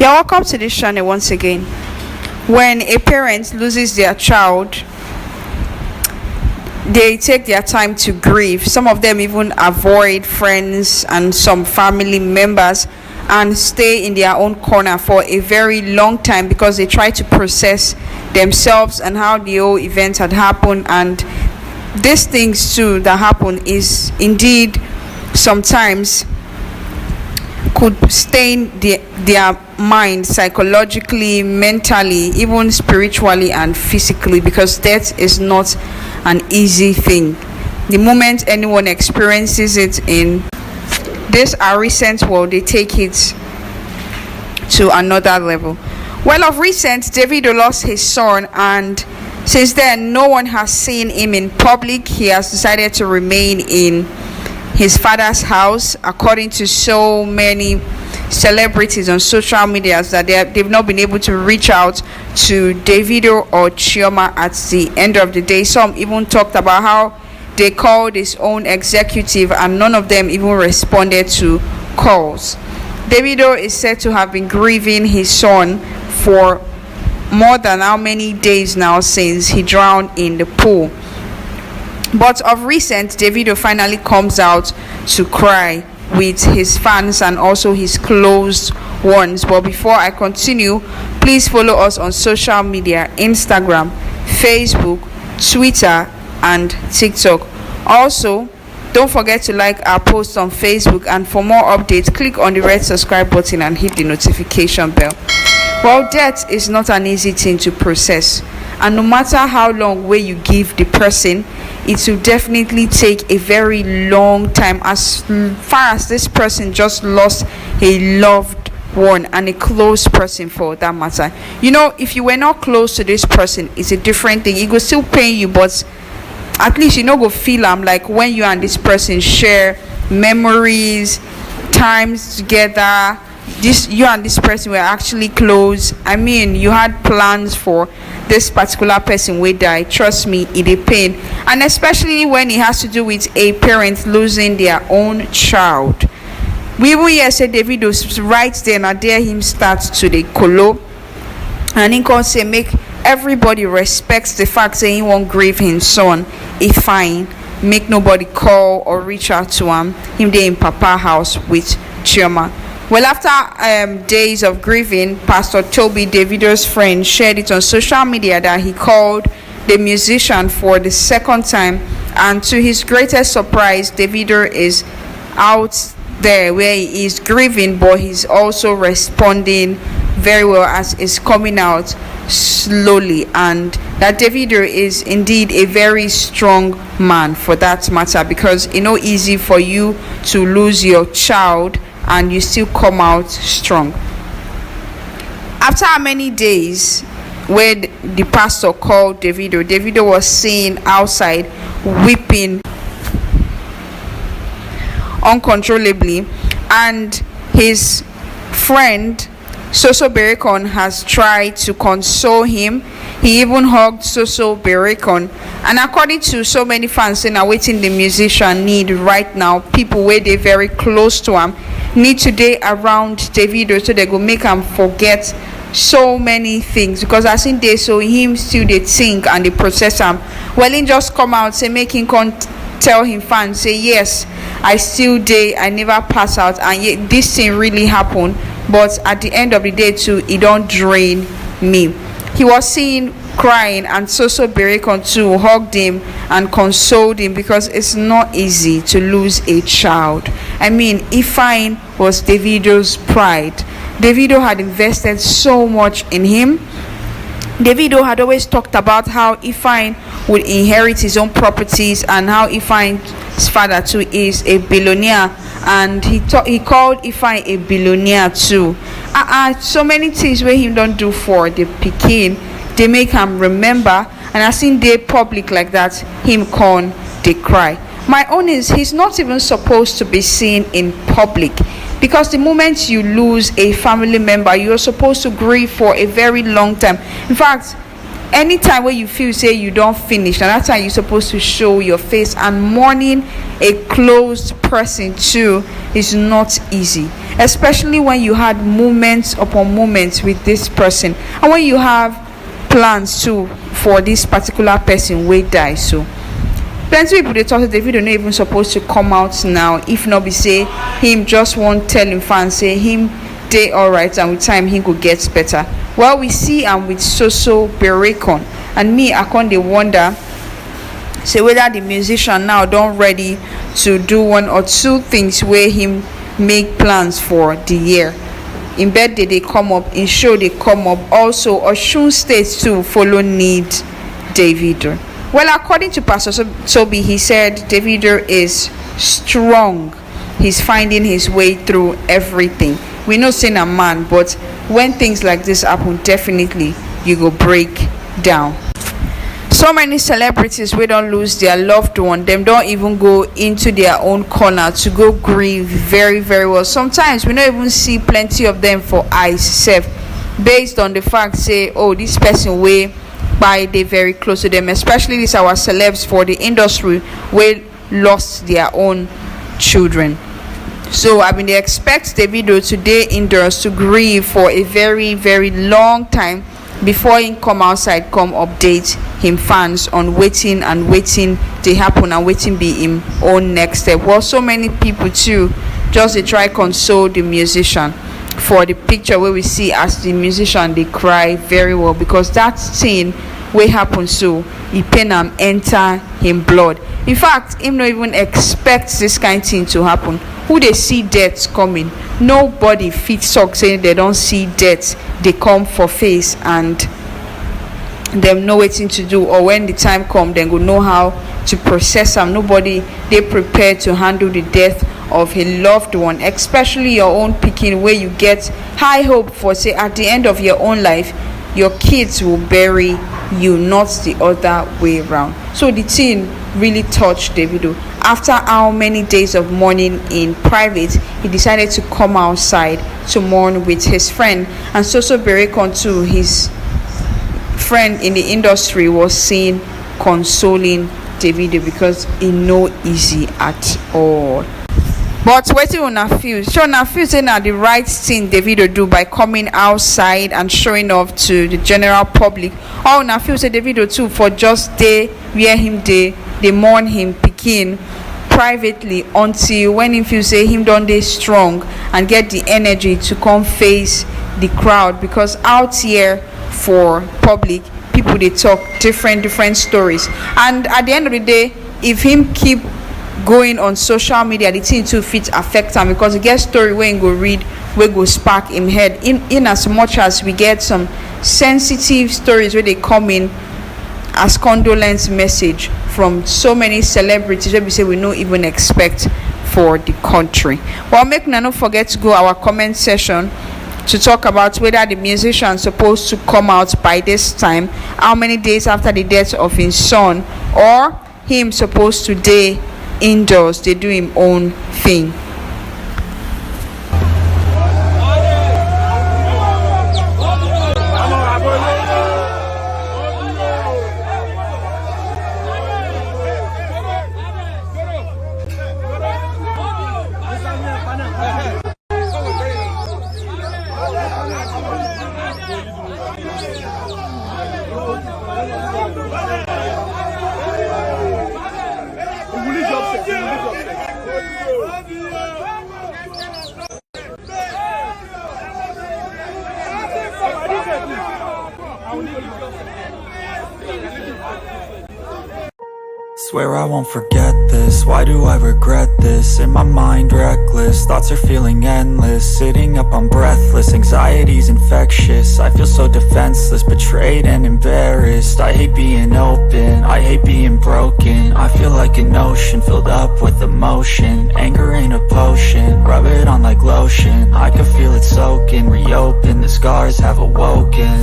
You're welcome to this channel once again. When a parent loses their child, they take their time to grieve. Some of them even avoid friends and some family members and stay in their own corner for a very long time because they try to process themselves and how the whole event had happened. And these things too that happen is indeed sometimes could stain their mind psychologically, mentally, even spiritually and physically, because death is not an easy thing. The moment anyone experiences it in this our recent world, they take it to another level. Well, of recent, Davido lost his son, and since then no one has seen him in public. He has decided to remain in his father's house, according to so many celebrities on social media, that they've not been able to reach out to Davido or Chioma at the end of the day. Some even talked about how they called his own executive and none of them even responded to calls. Davido is said to have been grieving his son for more than how many days now since he drowned in the pool. But of recent, Davido finally comes out to cry with his fans and also his closed ones. But before I continue, please follow us on social media: Instagram, Facebook, Twitter, and TikTok. Also, don't forget to like our post on Facebook, and for more updates, click on the red subscribe button and hit the notification bell. Well, death is not an easy thing to process, and no matter how long way you give the person, it will definitely take a very long time, as far as this person just lost a loved one and a close person for that matter. You know, if you were not close to this person, it's a different thing. It will still pain you, but at least you know go feel like when you and this person share memories, times together, you and this person were actually close. I mean, you had plans for this particular person will die. Trust me, it is pain, and especially when it has to do with a parent losing their own child. We will hear say Davido right there, and dare him start to the colo, and he can say make everybody respects the fact that he won't grieve his son. Ifeanyi, make nobody call or reach out to him there in Papa house with Chioma. Well, after days of grieving, Pastor Toby, Davido's friend, shared it on social media that he called the musician for the second time, and to his greatest surprise, Davido is out there where he is grieving, but he's also responding very well as is coming out slowly, and that Davido is indeed a very strong man for that matter, because it's not easy for you to lose your child and you still come out strong. After how many days where the pastor called Davido was seen outside weeping uncontrollably, and his friend Soso Berekon has tried to console him. He even hugged Soso Berekon, and according to so many fans saying waiting the musician need right now, people where they very close to him need to day around Davido so they go make him forget so many things, because I think they so him still they think and they process him. Well, he just come out say make him tell him fans say yes, I still day, I never pass out, and yet this thing really happened, but at the end of the day too it don't drain me. He was seen crying, and Soso Berekon too hugged him and consoled him, because it's not easy to lose a child. I mean, Ifeanyi was Davido's pride. Davido had invested so much in him. Davido had always talked about how Ifeanyi would inherit his own properties, and how Ifeanyi's father too is a billionaire, and he called Ifeanyi a billionaire too. So many things where him don't do for the pikin, they make him remember, and I seen they public like that, him con they cry. My own is he's not even supposed to be seen in public, because the moment you lose a family member, you're supposed to grieve for a very long time. In fact, anytime where you feel say you don't finish, and that time you're supposed to show your face. And mourning a closed person too is not easy, especially when you had moments upon moments with this person, and when you have plans too for this particular person wey die. So plenty people dey talk say Davido no even supposed to come out now, if not be say him just wan tell him fans say him dey alright and with time he go get better. Well, we see am with so Berekon, and me I con dey wonder say whether the musician now don ready to do one or two things wey him make plans for the year. In birthday dey come up, in show dey come up, also Osun State too follow need Davido. Well, according to Pastor Toby, he said Davido is strong, he's finding his way through everything. We know saying a man, but when things like this happen, definitely you go break down. So many celebrities we don't lose their loved one, them don't even go into their own corner to go grieve very well. Sometimes we don't even see plenty of them for eyes self, based on the fact say, oh, this person way by they very close to them, especially these our celebs for the industry we lost their own children. So I mean, they expect Davido today indoors to grieve for a very long time before he come outside, come update him fans on waiting they happen and waiting be him own next step. Well, so many people too just they try console the musician for the picture where we see as the musician they cry very well, because that thing wey happen so he pain am enter him blood. In fact, him not even expect this kind of thing to happen. Who they see death coming, nobody fit talk saying they don't see death they come for face and them know wetin to do, or when the time come then go know how to process them. Nobody they prepared to handle the death of a loved one, especially your own pikin, where you get high hope for say at the end of your own life your kids will bury you, not the other way around. So the thing really touched Davido. After how many days of mourning in private, he decided to come outside to mourn with his friend. And so Berekon too, his friend in the industry, was seen consoling Davido, because it no easy at all. But wetin una feel? So una feel say na the right thing Davido do by coming outside and showing off to the general public, or una feel say Davido too for just dey where him dey mourn him pikin privately until when him feel say him don dey strong and get the energy to come face the crowd? Because out here for public, people dey talk different stories, and at the end of the day, if him keep going on social media, the thing too fit affect am, because he get story wey him go read wey go spark him head, in as much as we get some sensitive stories where they come in as condolence message from so many celebrities wey we say we no even expect for the country. Well, make una no forget to go our comment section to talk about whether the musician supposed to come out by this time, how many days after the death of his son, or him supposed to dey indoors they do him own thing. Swear I won't forget this, why do I regret this? In my mind reckless, thoughts are feeling endless. Sitting up I'm breathless, anxiety's infectious. I feel so defenseless, betrayed and embarrassed. I hate being open, I hate being broken. I feel like an ocean, filled up with emotion. Anger ain't a potion, rub it on like lotion. I can feel it soaking, reopen, the scars have awoken.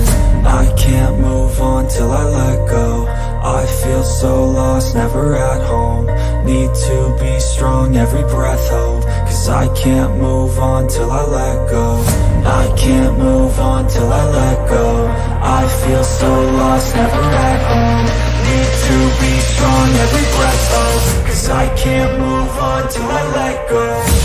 I can't move on till I let go. I feel so lost, never at home. Need to be strong, every breath hold. Cause I can't move on till I let go. I can't move on till I let go. I feel so lost, never at home. Need to be strong every breath, oh, 'cause I can't move on till I let go.